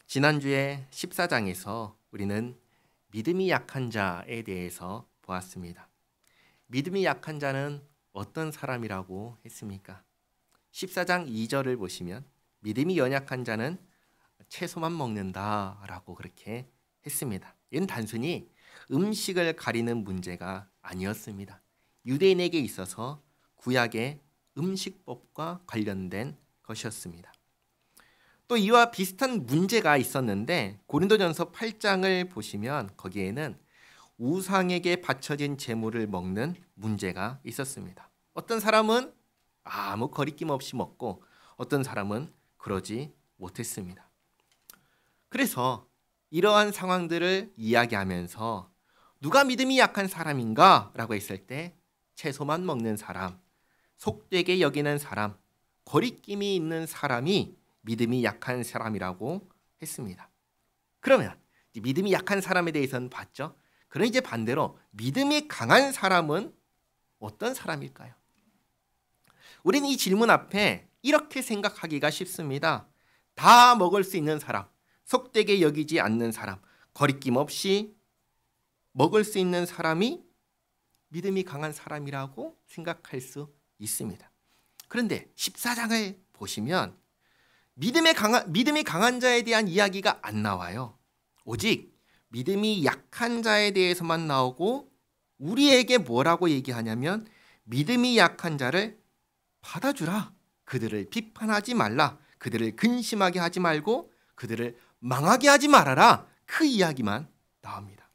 지난주에 14장에서 우리는 믿음이 약한 자에 대해서 보았습니다. 믿음이 약한 자는 어떤 사람이라고 했습니까? 14장 2절을 보시면 믿음이 연약한 자는 채소만 먹는다라고 그렇게 했습니다. 이는 단순히 음식을 가리는 문제가 아니었습니다. 유대인에게 있어서 구약의 음식법과 관련된 것이었습니다. 또 이와 비슷한 문제가 있었는데 고린도전서 8장을 보시면 거기에는 우상에게 바쳐진 제물을 먹는 문제가 있었습니다. 어떤 사람은 아무 거리낌 없이 먹고 어떤 사람은 그러지 못했습니다. 그래서 이러한 상황들을 이야기하면서 누가 믿음이 약한 사람인가? 라고 했을 때 채소만 먹는 사람, 속되게 여기는 사람, 거리낌이 있는 사람이 믿음이 약한 사람이라고 했습니다. 그러면 믿음이 약한 사람에 대해서는 봤죠. 그럼 이제 반대로 믿음이 강한 사람은 어떤 사람일까요? 우리는 이 질문 앞에 이렇게 생각하기가 쉽습니다. 다 먹을 수 있는 사람, 속되게 여기지 않는 사람, 거리낌 없이 먹을 수 있는 사람이 믿음이 강한 사람이라고 생각할 수 있습니다. 그런데 14장을 보시면 믿음이 강한 자에 대한 이야기가 안 나와요. 오직 믿음이 약한 자에 대해서만 나오고 우리에게 뭐라고 얘기하냐면 믿음이 약한 자를 받아주라. 그들을 비판하지 말라. 그들을 근심하게 하지 말고 그들을 망하게 하지 말아라. 그 이야기만 나옵니다.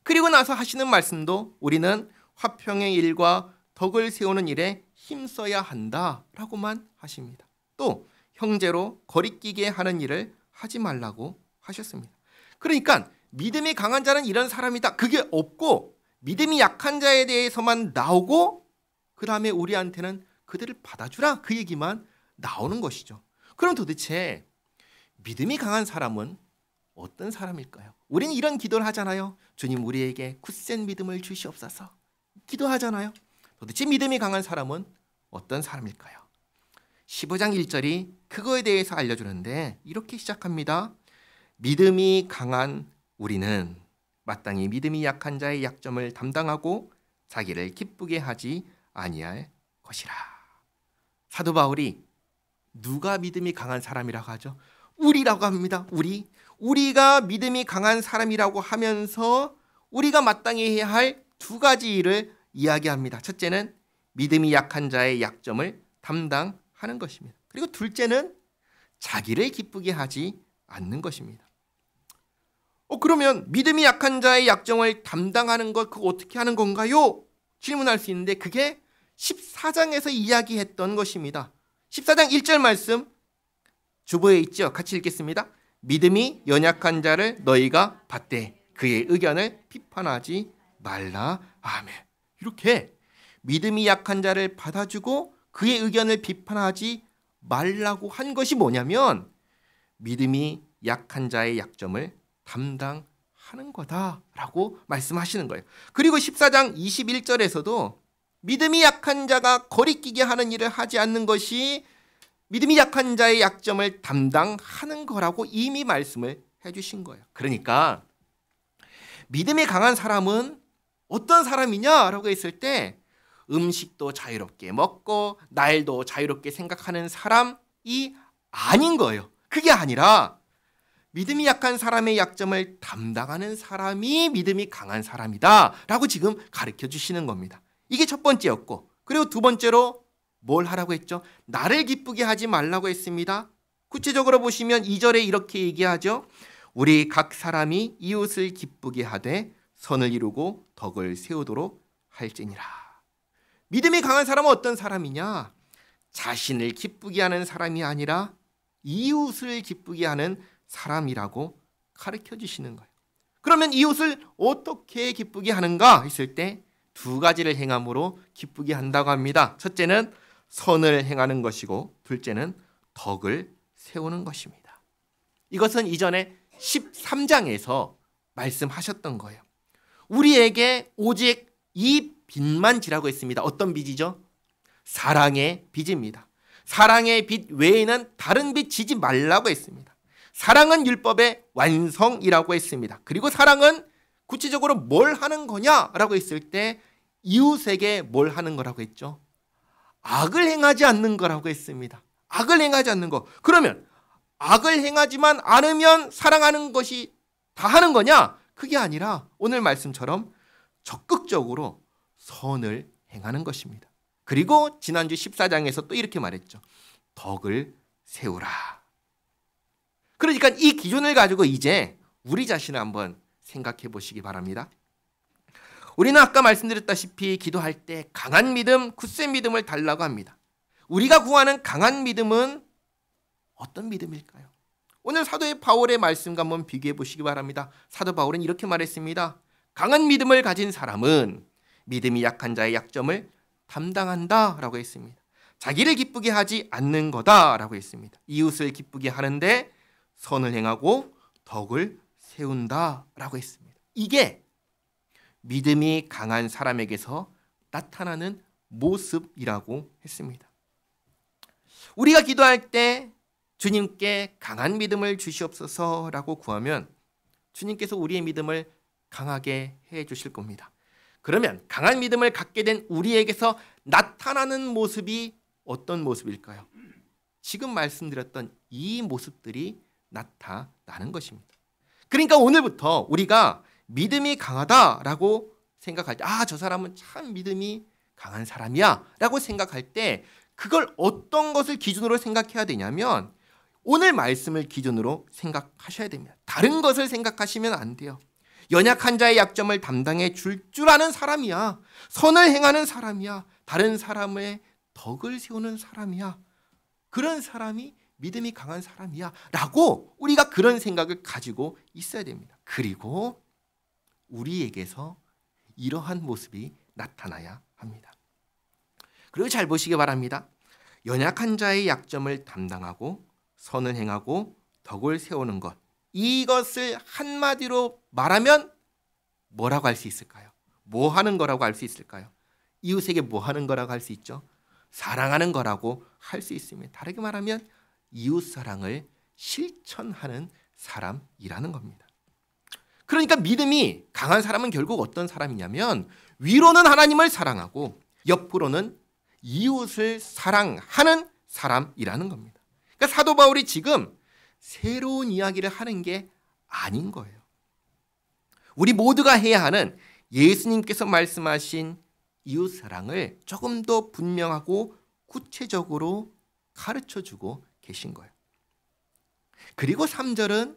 그리고 나서 하시는 말씀도 우리는 화평의 일과 덕을 세우는 일에 힘써야 한다라고만 하십니다. 또 형제로 거리끼게 하는 일을 하지 말라고 하셨습니다. 그러니까 믿음이 강한 자는 이런 사람이다. 그게 없고 믿음이 약한 자에 대해서만 나오고 그 다음에 우리한테는 그들을 받아주라. 그 얘기만 나오는 것이죠. 그럼 도대체 믿음이 강한 사람은 어떤 사람일까요? 우리는 이런 기도를 하잖아요. 주님 우리에게 굳센 믿음을 주시옵소서. 기도하잖아요. 도대체 믿음이 강한 사람은 어떤 사람일까요? 15장 1절이 그거에 대해서 알려주는데 이렇게 시작합니다. 믿음이 강한 우리는 마땅히 믿음이 약한 자의 약점을 담당하고 자기를 기쁘게 하지 아니할 것이라. 사도 바울이 누가 믿음이 강한 사람이라고 하죠? 우리라고 합니다. 우리가 믿음이 강한 사람이라고 하면서 우리가 마땅히 해야 할 두 가지 일을 이야기합니다. 첫째는 믿음이 약한 자의 약점을 담당하는 것입니다. 그리고 둘째는 자기를 기쁘게 하지 않는 것입니다. 그러면 믿음이 약한 자의 약점을 담당하는 것 그거 어떻게 하는 건가요? 질문할 수 있는데 그게 14장에서 이야기했던 것입니다. 14장 1절 말씀 주보에 있죠. 같이 읽겠습니다. 믿음이 연약한 자를 너희가 받되 그의 의견을 비판하지 말라. 아멘. 이렇게 믿음이 약한 자를 받아주고 그의 의견을 비판하지 말라고 한 것이 뭐냐면 믿음이 약한 자의 약점을 담당하는 거다라고 말씀하시는 거예요. 그리고 14장 21절에서도 믿음이 약한 자가 거리끼게 하는 일을 하지 않는 것이 믿음이 약한 자의 약점을 담당하는 거라고 이미 말씀을 해주신 거예요. 그러니까 믿음이 강한 사람은 어떤 사람이냐라고 했을 때 음식도 자유롭게 먹고 날도 자유롭게 생각하는 사람이 아닌 거예요. 그게 아니라 믿음이 약한 사람의 약점을 담당하는 사람이 믿음이 강한 사람이다 라고 지금 가르쳐 주시는 겁니다. 이게 첫 번째였고 그리고 두 번째로 뭘 하라고 했죠? 나를 기쁘게 하지 말라고 했습니다. 구체적으로 보시면 2절에 이렇게 얘기하죠. 우리 각 사람이 이웃을 기쁘게 하되 선을 이루고 덕을 세우도록 할지니라. 믿음이 강한 사람은 어떤 사람이냐? 자신을 기쁘게 하는 사람이 아니라 이웃을 기쁘게 하는 사람이라고 가르쳐 주시는 거예요. 그러면 이웃을 어떻게 기쁘게 하는가 했을 때 두 가지를 행함으로 기쁘게 한다고 합니다. 첫째는 선을 행하는 것이고 둘째는 덕을 세우는 것입니다. 이것은 이전에 13장에서 말씀하셨던 거예요. 우리에게 오직 이 빛만 지라고 했습니다. 어떤 빛이죠? 사랑의 빛입니다. 사랑의 빛 외에는 다른 빛 지지 말라고 했습니다. 사랑은 율법의 완성이라고 했습니다. 그리고 사랑은 구체적으로 뭘 하는 거냐라고 했을 때 이웃에게 뭘 하는 거라고 했죠? 악을 행하지 않는 거라고 했습니다. 악을 행하지 않는 거. 그러면 악을 행하지만 않으면 사랑하는 것이 다 하는 거냐? 그게 아니라 오늘 말씀처럼 적극적으로 선을 행하는 것입니다. 그리고 지난주 14장에서 또 이렇게 말했죠. 덕을 세우라. 그러니까 이 기준을 가지고 이제 우리 자신을 한번 생각해 보시기 바랍니다. 우리는 아까 말씀드렸다시피 기도할 때 강한 믿음, 굳센 믿음을 달라고 합니다. 우리가 구하는 강한 믿음은 어떤 믿음일까요? 오늘 사도 바울의 말씀과 한번 비교해 보시기 바랍니다. 사도 바울은 이렇게 말했습니다. 강한 믿음을 가진 사람은 믿음이 약한 자의 약점을 담당한다라고 했습니다. 자기를 기쁘게 하지 않는 거다라고 했습니다. 이웃을 기쁘게 하는데 선을 행하고 덕을 세운다라고 했습니다. 이게 믿음이 강한 사람에게서 나타나는 모습이라고 했습니다. 우리가 기도할 때 주님께 강한 믿음을 주시옵소서라고 구하면 주님께서 우리의 믿음을 강하게 해 주실 겁니다. 그러면 강한 믿음을 갖게 된 우리에게서 나타나는 모습이 어떤 모습일까요? 지금 말씀드렸던 이 모습들이 나타나는 것입니다. 그러니까 오늘부터 우리가 믿음이 강하다라고 생각할 때, 저 사람은 참 믿음이 강한 사람이야 라고 생각할 때 그걸 어떤 것을 기준으로 생각해야 되냐면 오늘 말씀을 기준으로 생각하셔야 됩니다. 다른 것을 생각하시면 안 돼요. 연약한 자의 약점을 담당해 줄 아는 사람이야. 선을 행하는 사람이야. 다른 사람의 덕을 세우는 사람이야. 그런 사람이 믿음이 강한 사람이야 라고 우리가 그런 생각을 가지고 있어야 됩니다. 그리고 우리에게서 이러한 모습이 나타나야 합니다. 그리고 잘 보시기 바랍니다. 연약한 자의 약점을 담당하고 선을 행하고 덕을 세우는 것, 이것을 한마디로 말하면 뭐라고 할 수 있을까요? 뭐 하는 거라고 할 수 있을까요? 이웃에게 뭐 하는 거라고 할 수 있죠? 사랑하는 거라고 할 수 있습니다. 다르게 말하면 이웃 사랑을 실천하는 사람이라는 겁니다. 그러니까 믿음이 강한 사람은 결국 어떤 사람이냐면 위로는 하나님을 사랑하고 옆으로는 이웃을 사랑하는 사람이라는 겁니다. 그러니까 사도 바울이 지금 새로운 이야기를 하는 게 아닌 거예요. 우리 모두가 해야 하는 예수님께서 말씀하신 이웃 사랑을 조금 더 분명하고 구체적으로 가르쳐주고 계신 거예요. 그리고 3절은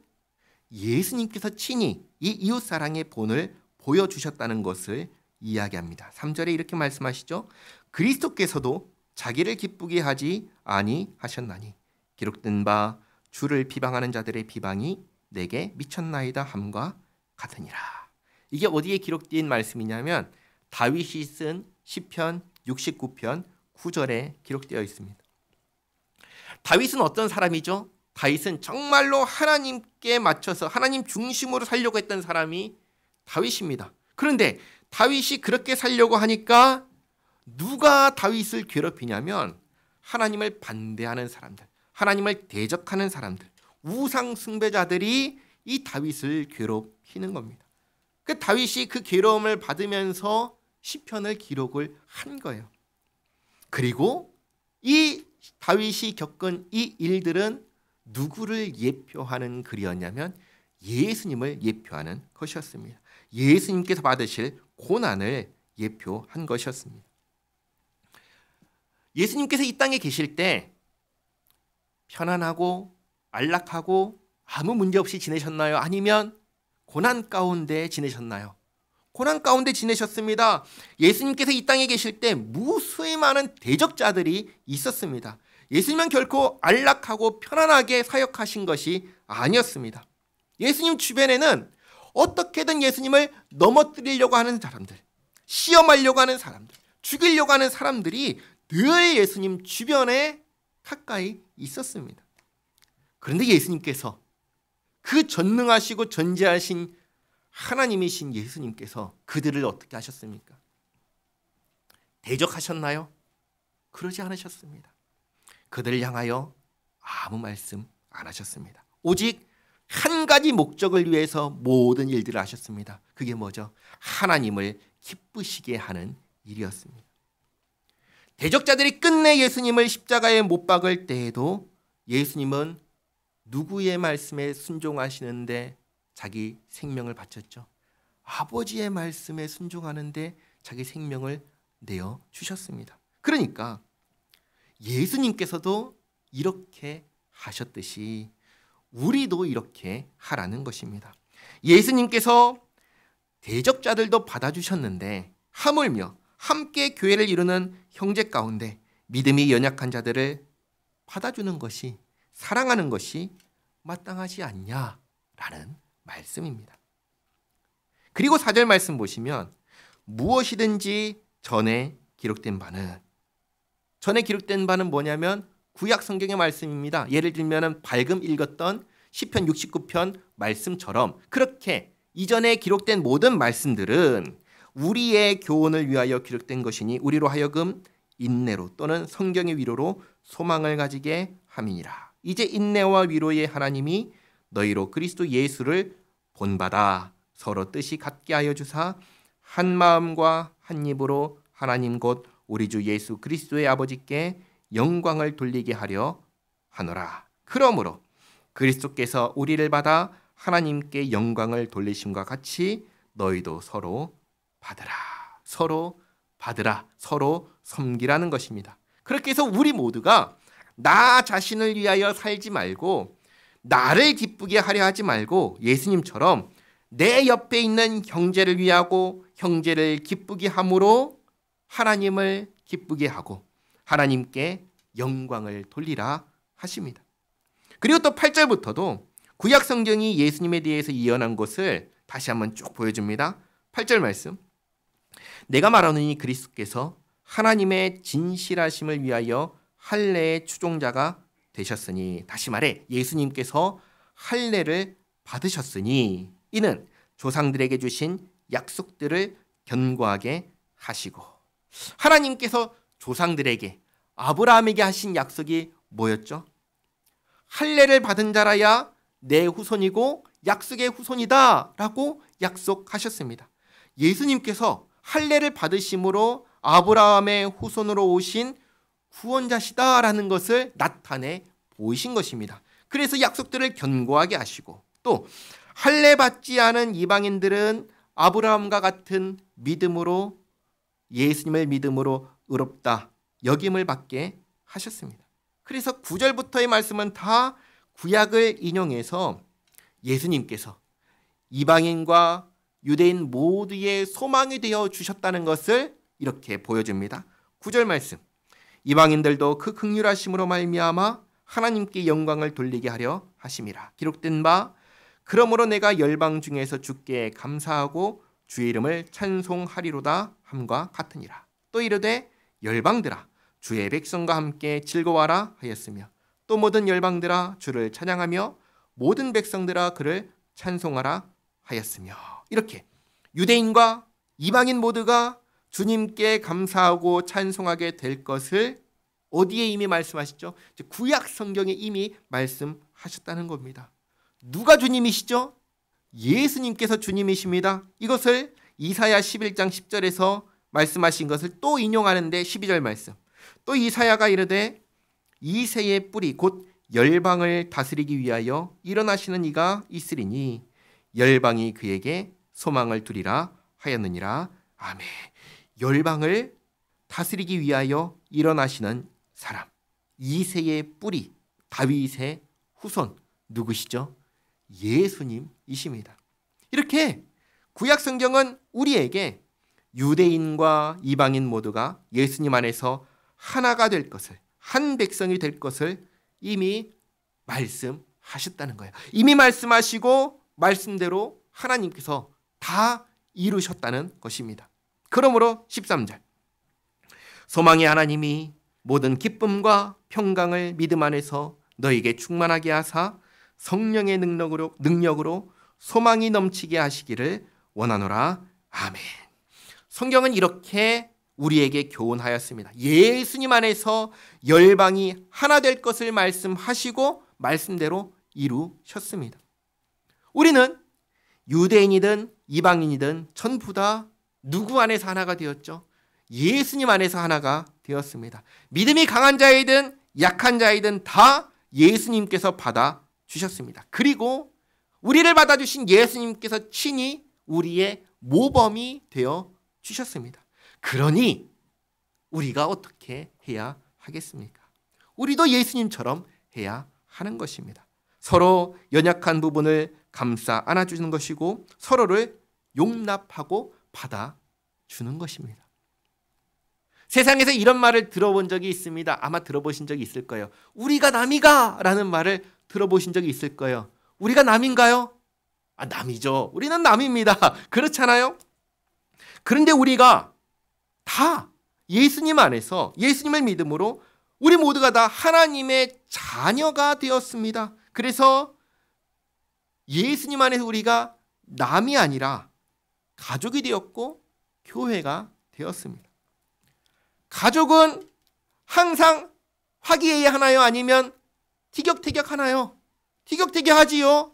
예수님께서 친히 이 이웃 사랑의 본을 보여주셨다는 것을 이야기합니다. 3절에 이렇게 말씀하시죠. 그리스도께서도 자기를 기쁘게 하지 아니하셨나니 기록된 바 주를 비방하는 자들의 비방이 내게 미쳤나이다 함과 같으니라. 이게 어디에 기록된 말씀이냐면 다윗이 쓴 시편 69편 9절에 기록되어 있습니다. 다윗은 어떤 사람이죠? 다윗은 정말로 하나님께 맞춰서 하나님 중심으로 살려고 했던 사람이 다윗입니다. 그런데 다윗이 그렇게 살려고 하니까 누가 다윗을 괴롭히냐면 하나님을 반대하는 사람들, 하나님을 대적하는 사람들, 우상 숭배자들이 이 다윗을 괴롭히는 겁니다. 그 다윗이 그 괴로움을 받으면서 시편을 기록을 한 거예요. 그리고 이 다윗이 겪은 이 일들은 누구를 예표하는 글이었냐면 예수님을 예표하는 것이었습니다. 예수님께서 받으실 고난을 예표한 것이었습니다. 예수님께서 이 땅에 계실 때 편안하고 안락하고 아무 문제 없이 지내셨나요? 아니면 고난 가운데 지내셨나요? 고난 가운데 지내셨습니다. 예수님께서 이 땅에 계실 때 무수히 많은 대적자들이 있었습니다. 예수님은 결코 안락하고 편안하게 사역하신 것이 아니었습니다. 예수님 주변에는 어떻게든 예수님을 넘어뜨리려고 하는 사람들, 시험하려고 하는 사람들, 죽이려고 하는 사람들이 늘 예수님 주변에 가까이 있었습니다. 그런데 예수님께서 그 전능하시고 전지하신 하나님이신 예수님께서 그들을 어떻게 하셨습니까? 대적하셨나요? 그러지 않으셨습니다. 그들을 향하여 아무 말씀 안 하셨습니다. 오직 한 가지 목적을 위해서 모든 일들을 하셨습니다. 그게 뭐죠? 하나님을 기쁘시게 하는 일이었습니다. 대적자들이 끝내 예수님을 십자가에 못 박을 때에도 예수님은 누구의 말씀에 순종하시는데 자기 생명을 바쳤죠? 아버지의 말씀에 순종하는데 자기 생명을 내어 주셨습니다. 그러니까 예수님께서도 이렇게 하셨듯이 우리도 이렇게 하라는 것입니다. 예수님께서 대적자들도 받아주셨는데 하물며 함께 교회를 이루는 형제 가운데 믿음이 연약한 자들을 받아주는 것이, 사랑하는 것이 마땅하지 않냐라는 말씀입니다. 그리고 4절 말씀 보시면 무엇이든지 전에 기록된 바는, 전에 기록된 바는 뭐냐면 구약 성경의 말씀입니다. 예를 들면 방금 읽었던 시편 69편 말씀처럼 그렇게 이전에 기록된 모든 말씀들은 우리의 교훈을 위하여 기록된 것이니 우리로 하여금 인내로 또는 성경의 위로로 소망을 가지게 함이니라. 이제 인내와 위로의 하나님이 너희로 그리스도 예수를 본받아 서로 뜻이 같게 하여 주사 한 마음과 한 입으로 하나님 곧 우리 주 예수 그리스도의 아버지께 영광을 돌리게 하려 하노라. 그러므로 그리스도께서 우리를 받아 하나님께 영광을 돌리심과 같이 너희도 서로 받으라. 서로 받으라. 서로 섬기라는 것입니다. 그렇게 해서 우리 모두가 나 자신을 위하여 살지 말고 나를 기쁘게 하려 하지 말고 예수님처럼 내 옆에 있는 형제를 위하고 형제를 기쁘게 함으로 하나님을 기쁘게 하고 하나님께 영광을 돌리라 하십니다. 그리고 또 8절부터도 구약 성경이 예수님에 대해서 예언한 것을 다시 한번 쭉 보여줍니다. 8절 말씀. 내가 말하노니 그리스도께서 하나님의 진실하심을 위하여 할례의 추종자가 되셨으니, 다시 말해 예수님께서 할례를 받으셨으니 이는 조상들에게 주신 약속들을 견고하게 하시고, 하나님께서 조상들에게 아브라함에게 하신 약속이 뭐였죠? 할례를 받은 자라야 내 후손이고 약속의 후손이다 라고 약속하셨습니다. 예수님께서 할례를 받으심으로 아브라함의 후손으로 오신 구원자시다라는 것을 나타내 보이신 것입니다. 그래서 약속들을 견고하게 하시고 또 할례 받지 않은 이방인들은 아브라함과 같은 믿음으로 예수님을 믿음으로 의롭다 여김을 받게 하셨습니다. 그래서 9절부터의 말씀은 다 구약을 인용해서 예수님께서 이방인과 유대인 모두의 소망이 되어 주셨다는 것을 이렇게 보여줍니다. 9절 말씀. 이방인들도 그 긍휼하심으로 말미암아 하나님께 영광을 돌리게 하려 하심이라. 기록된 바 그러므로 내가 열방 중에서 주께 감사하고 주의 이름을 찬송하리로다 함과 같으니라. 또 이르되 열방들아 주의 백성과 함께 즐거워하라 하였으며 또 모든 열방들아 주를 찬양하며 모든 백성들아 그를 찬송하라 하였으며, 이렇게 유대인과 이방인 모두가 주님께 감사하고 찬송하게 될 것을 어디에 이미 말씀하시죠? 구약 성경에 이미 말씀하셨다는 겁니다. 누가 주님이시죠? 예수님께서 주님이십니다. 이것을 이사야 11장 10절에서 말씀하신 것을 또 인용하는데 12절 말씀. 또 이사야가 이르되 이새의 뿌리 곧 열방을 다스리기 위하여 일어나시는 이가 있으리니 열방이 그에게 소망을 두리라 하였느니라. 아멘. 열방을 다스리기 위하여 일어나시는 사람, 이새의 뿌리, 다윗의 후손 누구시죠? 예수님이십니다. 이렇게 구약 성경은 우리에게 유대인과 이방인 모두가 예수님 안에서 하나가 될 것을, 한 백성이 될 것을 이미 말씀하셨다는 거예요. 이미 말씀하시고 말씀대로 하나님께서 다 이루셨다는 것입니다. 그러므로 13절. 소망의 하나님이 모든 기쁨과 평강을 믿음 안에서 너에게 충만하게 하사 성령의 능력으로 소망이 넘치게 하시기를 원하노라. 아멘. 성경은 이렇게 우리에게 교훈하였습니다. 예수님 안에서 열방이 하나 될 것을 말씀하시고 말씀대로 이루셨습니다. 우리는 유대인이든 이방인이든 전부 다 누구 안에서 하나가 되었죠? 예수님 안에서 하나가 되었습니다. 믿음이 강한 자이든 약한 자이든 다 예수님께서 받아주셨습니다. 그리고 우리를 받아주신 예수님께서 친히 우리의 모범이 되어 주셨습니다. 그러니 우리가 어떻게 해야 하겠습니까? 우리도 예수님처럼 해야 하는 것입니다. 서로 연약한 부분을 감싸 안아주는 것이고 서로를 용납하고 받아주는 것입니다. 세상에서 이런 말을 들어본 적이 있습니다. 아마 들어보신 적이 있을 거예요. 우리가 남이가 라는 말을 들어보신 적이 있을 거예요. 우리가 남인가요? 남이죠. 우리는 남입니다. 그렇잖아요? 그런데 우리가 다 예수님 안에서 예수님을 믿음으로 우리 모두가 다 하나님의 자녀가 되었습니다. 그래서 예수님 안에서 우리가 남이 아니라 가족이 되었고 교회가 되었습니다. 가족은 항상 화기애애하나요? 아니면 티격태격하나요? 티격태격하지요.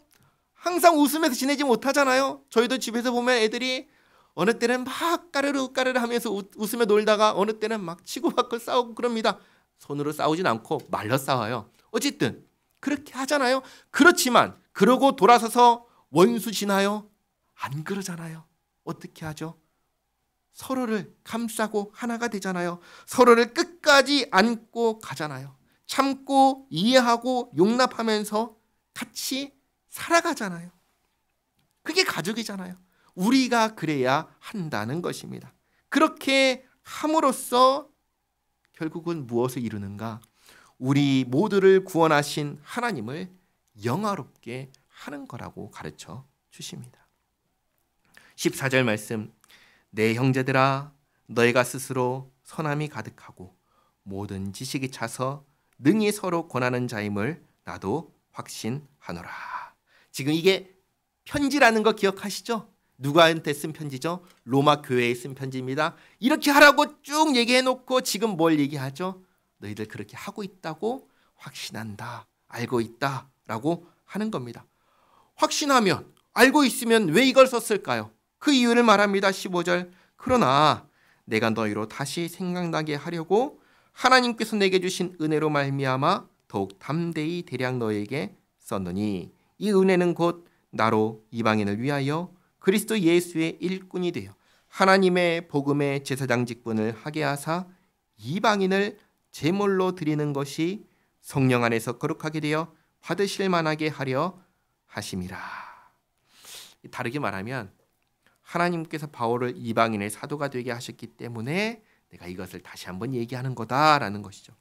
항상 웃으면서 지내지 못하잖아요. 저희도 집에서 보면 애들이 어느 때는 막 까르르 까르르 하면서 웃으며 놀다가 어느 때는 막 치고받고 싸우고 그럽니다. 손으로 싸우진 않고 말로 싸워요. 어쨌든 그렇게 하잖아요. 그렇지만 그러고 돌아서서 원수 지나요? 안 그러잖아요. 어떻게 하죠? 서로를 감싸고 하나가 되잖아요. 서로를 끝까지 안고 가잖아요. 참고 이해하고 용납하면서 같이 살아가잖아요. 그게 가족이잖아요. 우리가 그래야 한다는 것입니다. 그렇게 함으로써 결국은 무엇을 이루는가? 우리 모두를 구원하신 하나님을 영화롭게 하는 거라고 가르쳐 주십니다. 14절 말씀, 내 형제들아 너희가 스스로 선함이 가득하고 모든 지식이 차서 능히 서로 권하는 자임을 나도 확신하노라. 지금 이게 편지라는 거 기억하시죠? 누구한테 쓴 편지죠? 로마 교회에 쓴 편지입니다. 이렇게 하라고 쭉 얘기해놓고 지금 뭘 얘기하죠? 너희들 그렇게 하고 있다고 확신한다, 알고 있다 라고 하는 겁니다. 확신하면, 알고 있으면 왜 이걸 썼을까요? 그 이유를 말합니다. 15절, 그러나 내가 너희로 다시 생각나게 하려고 하나님께서 내게 주신 은혜로 말미암아 더욱 담대히 대략 너희에게 썼노니 이 은혜는 곧 나로 이방인을 위하여 그리스도 예수의 일꾼이 되어 하나님의 복음의 제사장 직분을 하게 하사 이방인을 제물로 드리는 것이 성령 안에서 거룩하게 되어 받으실 만하게 하려 하심이라. 다르게 말하면 하나님께서 바울을 이방인의 사도가 되게 하셨기 때문에 내가 이것을 다시 한번 얘기하는 거다라는 것이죠.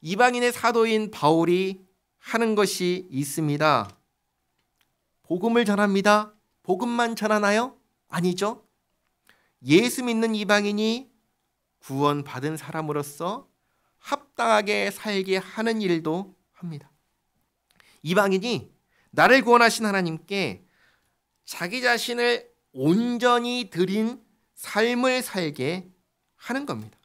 이방인의 사도인 바울이 하는 것이 있습니다. 복음을 전합니다. 복음만 전하나요? 아니죠. 예수 믿는 이방인이 구원받은 사람으로서 합당하게 살게 하는 일도 합니다. 이방인이 나를 구원하신 하나님께 자기 자신을 온전히 드린 삶을 살게 하는 겁니다.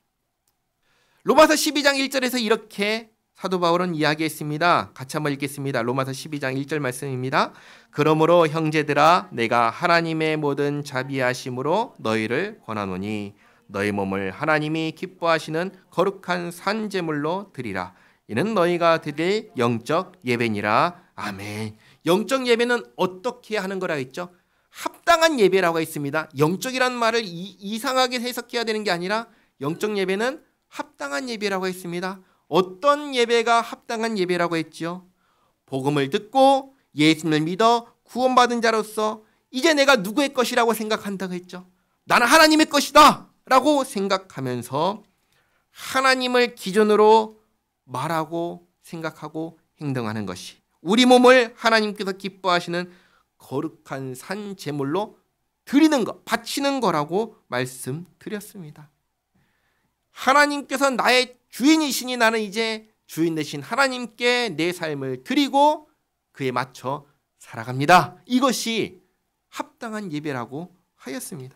로마서 12장 1절에서 이렇게 사도 바울은 이야기했습니다. 같이 한번 읽겠습니다. 로마서 12장 1절 말씀입니다. 그러므로 형제들아 내가 하나님의 모든 자비하심으로 너희를 권하노니 너희 몸을 하나님이 기뻐하시는 거룩한 산 제물로 드리라. 이는 너희가 드릴 영적 예배니라. 아멘. 영적 예배는 어떻게 하는 거라 했죠? 합당한 예배라고 했습니다. 영적이라는 말을 이상하게 해석해야 되는 게 아니라 영적 예배는 합당한 예배라고 했습니다. 어떤 예배가 합당한 예배라고 했지요? 복음을 듣고 예수님을 믿어 구원받은 자로서 이제 내가 누구의 것이라고 생각한다고 했죠. 나는 하나님의 것이다 라고 생각하면서 하나님을 기준으로 말하고 생각하고 행동하는 것이 우리 몸을 하나님께서 기뻐하시는 거룩한 산 제물로 드리는 것, 바치는 거라고 말씀드렸습니다. 하나님께서 나의 주인이시니 나는 이제 주인 되신 하나님께 내 삶을 드리고 그에 맞춰 살아갑니다. 이것이 합당한 예배라고 하였습니다.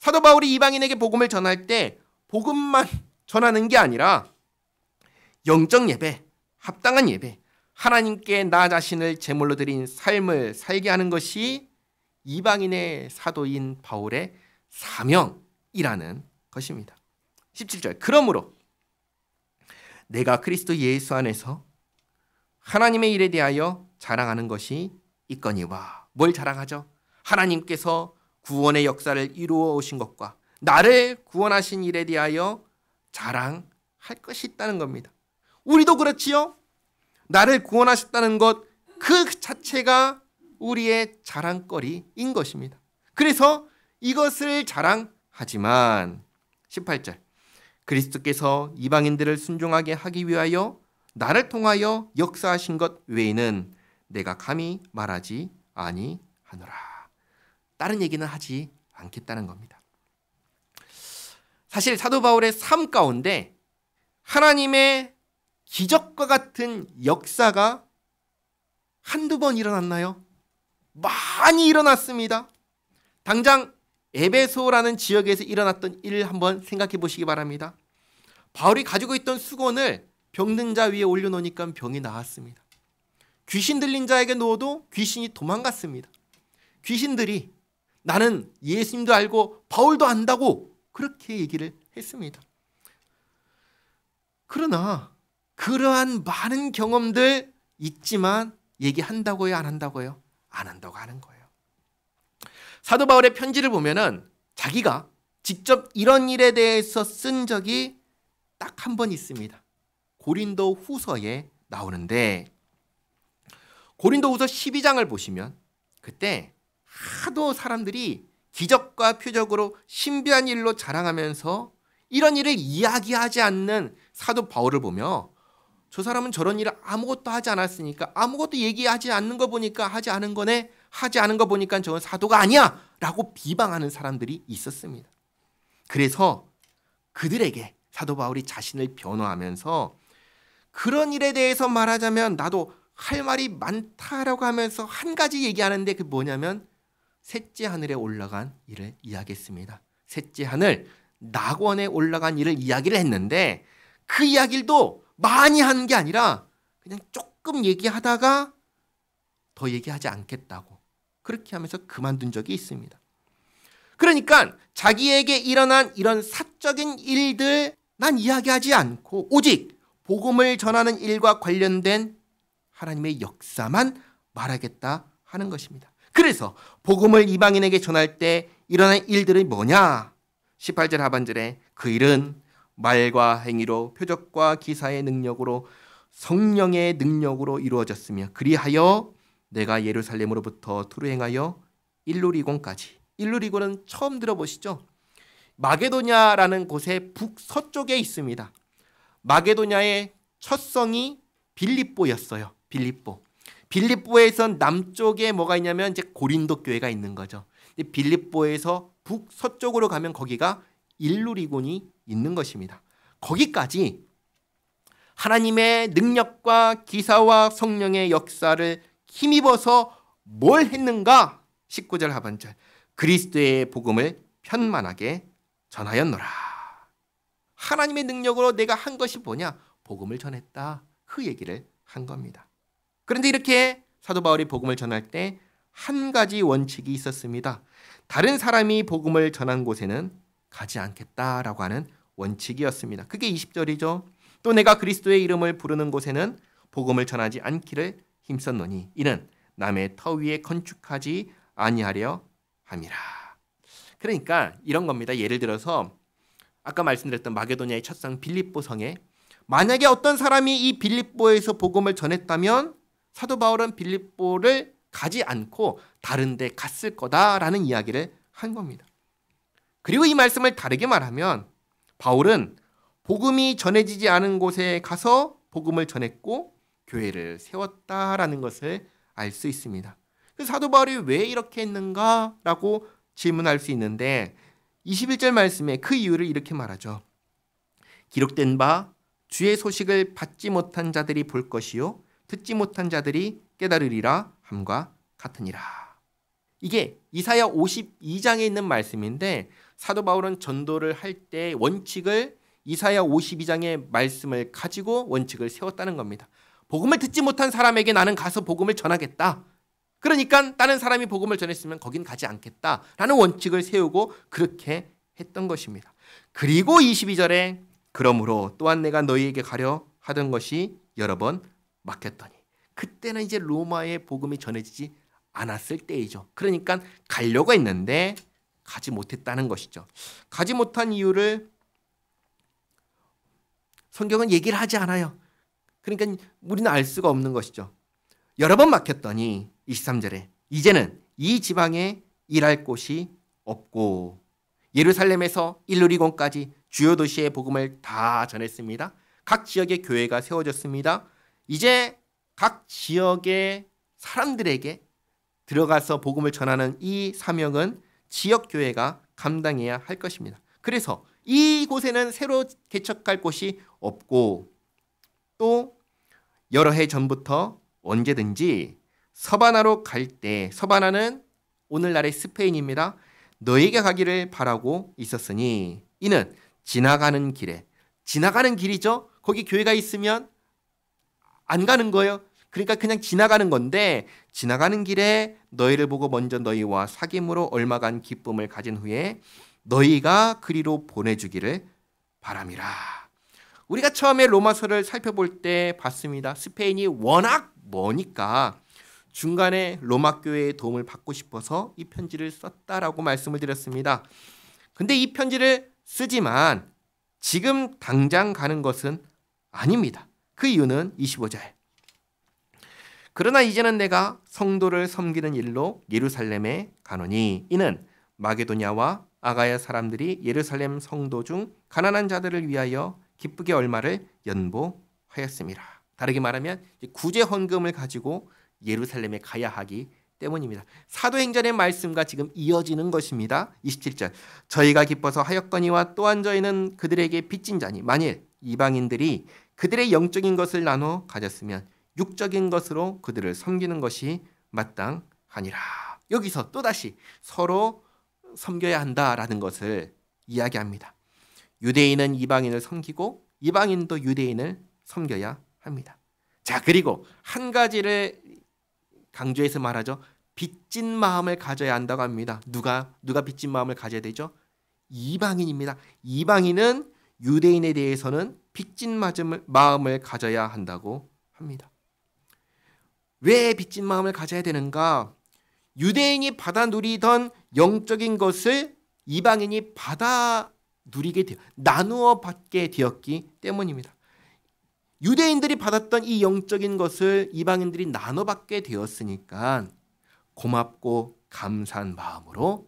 사도 바울이 이방인에게 복음을 전할 때 복음만 전하는 게 아니라 영적 예배, 합당한 예배, 하나님께 나 자신을 제물로 드린 삶을 살게 하는 것이 이방인의 사도인 바울의 사명이라는 것입니다. 17절 그러므로 내가 그리스도 예수 안에서 하나님의 일에 대하여 자랑하는 것이 있거니와. 뭘 자랑하죠? 하나님께서 구원의 역사를 이루어 오신 것과 나를 구원하신 일에 대하여 자랑할 것이 있다는 겁니다. 우리도 그렇지요. 나를 구원하셨다는 것 그 자체가 우리의 자랑거리인 것입니다. 그래서 이것을 자랑하지만 18절 그리스도께서 이방인들을 순종하게 하기 위하여 나를 통하여 역사하신 것 외에는 내가 감히 말하지 아니하노라. 다른 얘기는 하지 않겠다는 겁니다. 사실 사도 바울의 삶 가운데 하나님의 기적과 같은 역사가 한두 번 일어났나요? 많이 일어났습니다. 당장 에베소라는 지역에서 일어났던 일을 한번 생각해 보시기 바랍니다. 바울이 가지고 있던 수건을 병든 자 위에 올려놓으니까 병이 나았습니다. 귀신 들린 자에게 놓아도 귀신이 도망갔습니다. 귀신들이 나는 예수님도 알고 바울도 안다고 그렇게 얘기를 했습니다. 그러나 그러한 많은 경험들 있지만 얘기한다고요? 안 한다고요? 안 한다고 하는 거예요. 사도 바울의 편지를 보면은 자기가 직접 이런 일에 대해서 쓴 적이 딱 한 번 있습니다. 고린도 후서에 나오는데 고린도 후서 12장을 보시면 그때 하도 사람들이 기적과 표적으로 신비한 일로 자랑하면서 이런 일을 이야기하지 않는 사도 바울을 보며 저 사람은 저런 일을 아무것도 하지 않았으니까 아무것도 얘기하지 않는 거 보니까 하지 않은 거네, 하지 않은 거 보니까 저건 사도가 아니야 라고 비방하는 사람들이 있었습니다. 그래서 그들에게 사도 바울이 자신을 변호하면서 그런 일에 대해서 말하자면 나도 할 말이 많다라고 하면서 한 가지 얘기하는데 그게 뭐냐면 셋째 하늘에 올라간 일을 이야기했습니다. 셋째 하늘 낙원에 올라간 일을 이야기를 했는데 그 이야기도 많이 하는 게 아니라 그냥 조금 얘기하다가 더 얘기하지 않겠다고 그렇게 하면서 그만둔 적이 있습니다. 그러니까 자기에게 일어난 이런 사적인 일들 난 이야기하지 않고 오직 복음을 전하는 일과 관련된 하나님의 역사만 말하겠다 하는 것입니다. 그래서 복음을 이방인에게 전할 때 일어난 일들이 뭐냐? 18절 하반절에 그 일은 말과 행위로 표적과 기사의 능력으로 성령의 능력으로 이루어졌으며 그리하여 내가 예루살렘으로부터 두루 행하여 일루리곤까지. 일루리곤은 처음 들어보시죠? 마게도냐라는 곳의 북서쪽에 있습니다. 마게도냐의 첫 성이 빌립보였어요. 빌립보에서 남쪽에 뭐가 있냐면 이제 고린도 교회가 있는 거죠. 빌립보에서 북서쪽으로 가면 거기가 일루리곤이 있는 것입니다. 거기까지 하나님의 능력과 기사와 성령의 역사를 힘입어서 뭘 했는가? 19절 하반절 그리스도의 복음을 편만하게 전하였노라. 하나님의 능력으로 내가 한 것이 뭐냐? 복음을 전했다. 그 얘기를 한 겁니다. 그런데 이렇게 사도 바울이 복음을 전할 때 한 가지 원칙이 있었습니다. 다른 사람이 복음을 전한 곳에는 가지 않겠다라고 하는 원칙이었습니다. 그게 20절이죠. 또 내가 그리스도의 이름을 부르는 곳에는 복음을 전하지 않기를 힘썼노니 이는 남의 터 위에 건축하지 아니하려 함이라. 그러니까 이런 겁니다. 예를 들어서 아까 말씀드렸던 마게도냐의 첫성 빌립보 성에 만약에 어떤 사람이 이 빌립보에서 복음을 전했다면 사도 바울은 빌립보를 가지 않고 다른 데 갔을 거다라는 이야기를 한 겁니다. 그리고 이 말씀을 다르게 말하면 바울은 복음이 전해지지 않은 곳에 가서 복음을 전했고 교회를 세웠다라는 것을 알 수 있습니다. 그래서 사도 바울이 왜 이렇게 했는가라고 질문할 수 있는데 21절 말씀에 그 이유를 이렇게 말하죠. 기록된 바 주의 소식을 받지 못한 자들이 볼 것이요 듣지 못한 자들이 깨달으리라 함과 같으니라. 이게 이사야 52장에 있는 말씀인데 사도 바울은 전도를 할 때 원칙을 이사야 52장의 말씀을 가지고 원칙을 세웠다는 겁니다. 복음을 듣지 못한 사람에게 나는 가서 복음을 전하겠다. 그러니까 다른 사람이 복음을 전했으면 거긴 가지 않겠다라는 원칙을 세우고 그렇게 했던 것입니다. 그리고 22절에 그러므로 또한 내가 너희에게 가려 하던 것이 여러 번 막혔더니, 그때는 이제 로마의 복음이 전해지지 않았을 때이죠. 그러니까 가려고 했는데 가지 못했다는 것이죠. 가지 못한 이유를 성경은 얘기를 하지 않아요. 그러니까 우리는 알 수가 없는 것이죠. 여러 번 막혔더니 23절에 이제는 이 지방에 일할 곳이 없고, 예루살렘에서 일루리곤까지 주요 도시의 복음을 다 전했습니다. 각 지역의 교회가 세워졌습니다. 이제 각 지역의 사람들에게 들어가서 복음을 전하는 이 사명은 지역 교회가 감당해야 할 것입니다. 그래서 이곳에는 새로 개척할 곳이 없고, 또 여러 해 전부터 언제든지 서바나로 갈 때, 서바나는 오늘날의 스페인입니다. 너에게 가기를 바라고 있었으니 이는 지나가는 길이죠. 거기 교회가 있으면 안 가는 거예요. 그러니까 그냥 지나가는 건데, 지나가는 길에 너희를 보고 먼저 너희와 사귐으로 얼마간 기쁨을 가진 후에 너희가 그리로 보내주기를 바람이라. 우리가 처음에 로마서를 살펴볼 때 봤습니다. 스페인이 워낙 머니까 중간에 로마 교회의 도움을 받고 싶어서 이 편지를 썼다라고 말씀을 드렸습니다. 근데 이 편지를 쓰지만 지금 당장 가는 것은 아닙니다. 그 이유는 25절. 그러나 이제는 내가 성도를 섬기는 일로 예루살렘에 가노니 이는 마게도냐와 아가야 사람들이 예루살렘 성도 중 가난한 자들을 위하여 기쁘게 얼마를 연보하였습니다. 다르게 말하면 구제 헌금을 가지고 예루살렘에 가야 하기 때문입니다. 사도행전의 말씀과 지금 이어지는 것입니다. 27절. 저희가 기뻐서 하였거니와 또한 저희는 그들에게 빚진 자니 만일 이방인들이 그들의 영적인 것을 나눠 가졌으면 육적인 것으로 그들을 섬기는 것이 마땅하니라. 여기서 또다시 서로 섬겨야 한다라는 것을 이야기합니다. 유대인은 이방인을 섬기고 이방인도 유대인을 섬겨야 합니다. 자, 그리고 한 가지를 강조해서 말하죠. 빚진 마음을 가져야 한다고 합니다. 누가 빚진 마음을 가져야 되죠? 이방인입니다. 이방인은 유대인에 대해서는 빚진 마음을 가져야 한다고 합니다. 왜 빚진 마음을 가져야 되는가? 유대인이 받아 누리던 영적인 것을 이방인이 받아 누리게 되어 나누어 받게 되었기 때문입니다. 유대인들이 받았던 이 영적인 것을 이방인들이 나눠 받게 되었으니까 고맙고 감사한 마음으로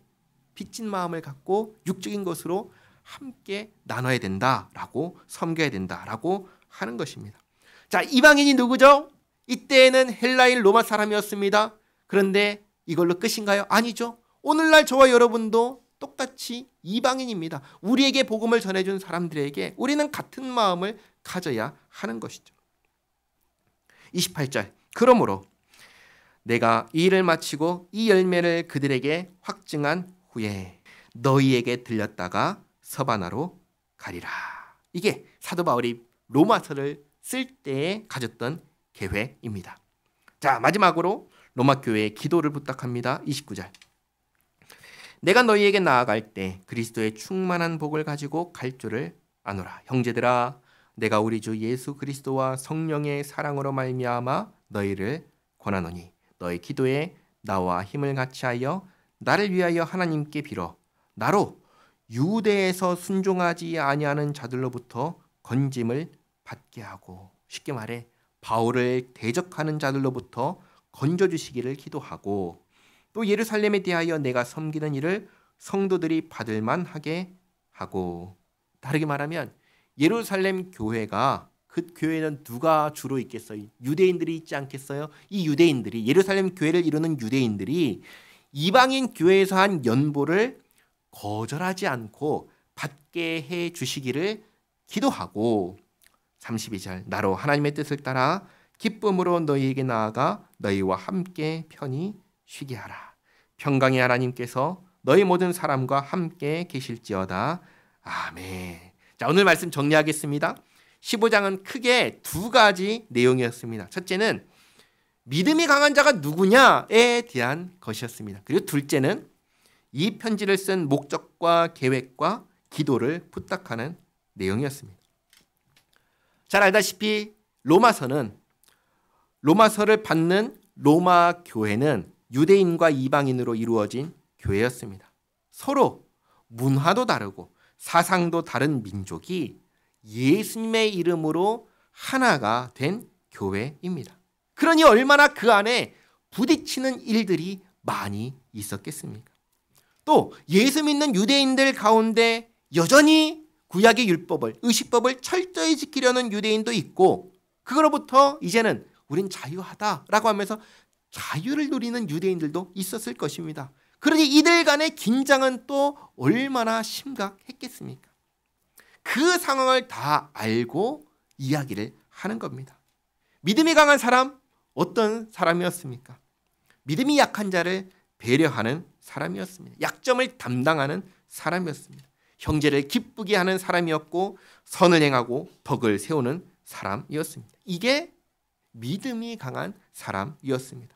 빚진 마음을 갖고 육적인 것으로 함께 나눠야 된다라고, 섬겨야 된다라고 하는 것입니다. 자, 이방인이 누구죠? 이때에는 헬라인 로마 사람이었습니다. 그런데 이걸로 끝인가요? 아니죠. 오늘날 저와 여러분도 똑같이 이방인입니다. 우리에게 복음을 전해준 사람들에게 우리는 같은 마음을 가져야 하는 것이죠. 28절. 그러므로 내가 이 일을 마치고 이 열매를 그들에게 확증한 후에 너희에게 들렸다가 서바나로 가리라. 이게 사도 바울이 로마서를 쓸 때에 가졌던 계획입니다. 자, 마지막으로 로마 교회에 기도를 부탁합니다. 29절. 내가 너희에게 나아갈 때 그리스도의 충만한 복을 가지고 갈 줄을 아노라. 형제들아, 내가 우리 주 예수 그리스도와 성령의 사랑으로 말미암아 너희를 권하노니 너희 기도에 나와 힘을 같이하여 나를 위하여 하나님께 빌어 나로 유대에서 순종하지 아니하는 자들로부터 건짐을 받게 하고, 쉽게 말해 바울을 대적하는 자들로부터 건져주시기를 기도하고, 또 예루살렘에 대하여 내가 섬기는 일을 성도들이 받을 만하게 하고. 다르게 말하면 예루살렘 교회가, 그 교회는 누가 주로 있겠어요? 유대인들이 있지 않겠어요? 이 유대인들이, 예루살렘 교회를 이루는 유대인들이 이방인 교회에서 한 연보를 거절하지 않고 받게 해 주시기를 기도하고, 32절. 나로 하나님의 뜻을 따라 기쁨으로 너희에게 나아가 너희와 함께 편히 쉬게 하라. 평강의 하나님께서 너희 모든 사람과 함께 계실지어다. 아멘. 자, 오늘 말씀 정리하겠습니다. 15장은 크게 두 가지 내용이었습니다. 첫째는 믿음이 강한 자가 누구냐에 대한 것이었습니다. 그리고 둘째는 이 편지를 쓴 목적과 계획과 기도를 부탁하는 내용이었습니다. 잘 알다시피 로마서를 받는 로마 교회는 유대인과 이방인으로 이루어진 교회였습니다. 서로 문화도 다르고 사상도 다른 민족이 예수님의 이름으로 하나가 된 교회입니다. 그러니 얼마나 그 안에 부딪히는 일들이 많이 있었겠습니까? 또 예수 믿는 유대인들 가운데 여전히 구약의 율법을, 의식법을 철저히 지키려는 유대인도 있고, 그거로부터 이제는 우린 자유하다라고 하면서 자유를 누리는 유대인들도 있었을 것입니다. 그러니 이들 간의 긴장은 또 얼마나 심각했겠습니까? 그 상황을 다 알고 이야기를 하는 겁니다. 믿음이 강한 사람, 어떤 사람이었습니까? 믿음이 약한 자를 배려하는 사람이었습니다. 약점을 담당하는 사람이었습니다. 형제를 기쁘게 하는 사람이었고 선을 행하고 덕을 세우는 사람이었습니다. 이게 믿음이 강한 사람이었습니다.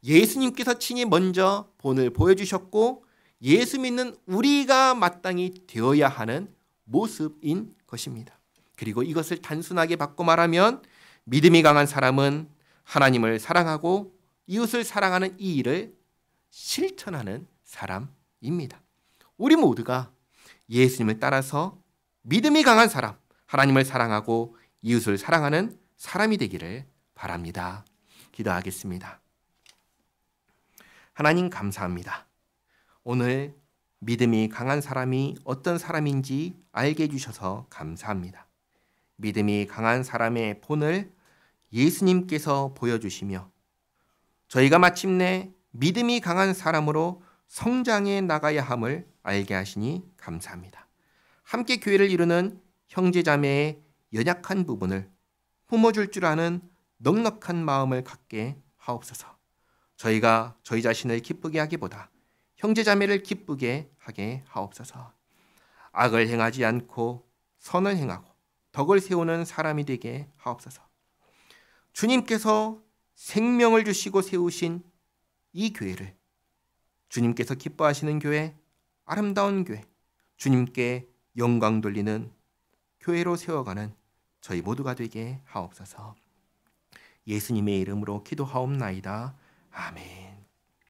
예수님께서 친히 먼저 본을 보여주셨고 예수 믿는 우리가 마땅히 되어야 하는 모습인 것입니다. 그리고 이것을 단순하게 바꿔 말하면 믿음이 강한 사람은 하나님을 사랑하고 이웃을 사랑하는 이 일을 실천하는 사람입니다. 우리 모두가 예수님을 따라서 믿음이 강한 사람, 하나님을 사랑하고 이웃을 사랑하는 사람이 되기를 바랍니다. 기도하겠습니다. 하나님 감사합니다. 오늘 믿음이 강한 사람이 어떤 사람인지 알게 해주셔서 감사합니다. 믿음이 강한 사람의 본을 예수님께서 보여주시며 저희가 마침내 믿음이 강한 사람으로 성장해 나가야 함을 알게 하시니 감사합니다. 함께 교회를 이루는 형제자매의 연약한 부분을 품어줄 줄 아는 넉넉한 마음을 갖게 하옵소서. 저희가 저희 자신을 기쁘게 하기보다 형제자매를 기쁘게 하게 하옵소서. 악을 행하지 않고 선을 행하고 덕을 세우는 사람이 되게 하옵소서. 주님께서 생명을 주시고 세우신 이 교회를 주님께서 기뻐하시는 교회, 아름다운 교회, 주님께 영광 돌리는 교회로 세워가는 저희 모두가 되게 하옵소서. 예수님의 이름으로 기도하옵나이다. 아멘.